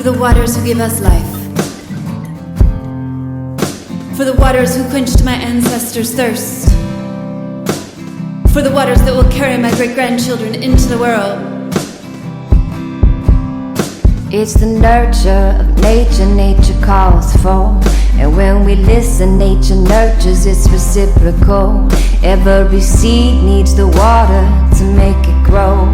the waters who give us life, for the waters who quenched my ancestors' thirst, for the waters that will carry my great-grandchildren into the world. It's the nurture of nature, nature calls for. And when we listen, nature nurtures, it's reciprocal. Every seed needs the water to make it grow.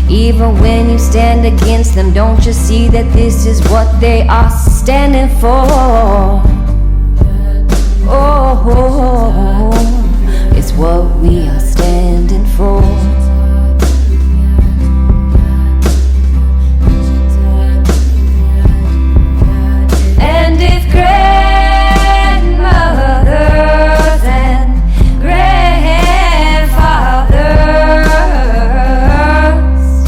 Even when you stand against them, don't you see that this is what they are standing for? Oh, it's what we are standing for. And if grandmothers and grandfathers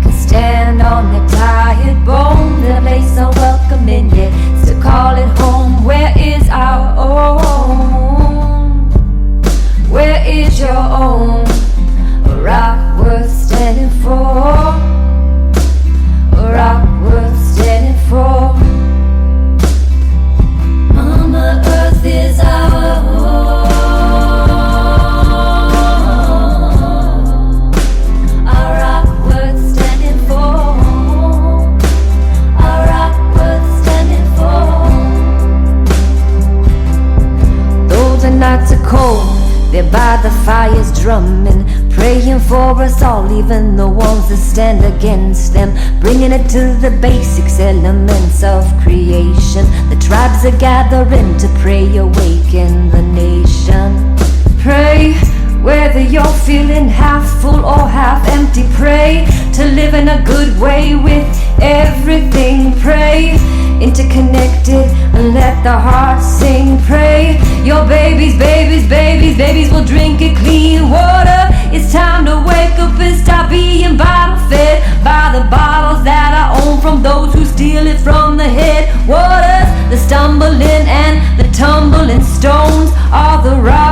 can stand on their tired bone, the place so welcoming yet still call it home. Where is our own? Where is your own? A rock worth standing for. A rock worth standing for. Mama Earth is our home. A rock worth standing for. A rock worth standing for. Though the nights are cold, they're by the fires drumming, praying for us all, even the ones that stand against them, bringing it to the basics, elements of creation. The tribes are gathering to pray, awaken the nation. Pray whether you're feeling half full or half empty. Pray to live in a good way with everything. Pray interconnected and let the heart sing. Pray your babies, babies, babies, babies will drink it clean water. It's time to wake up and stop being bottle fed by the bottles that I own from those who steal it from the head waters. The stumbling and the tumbling stones are the right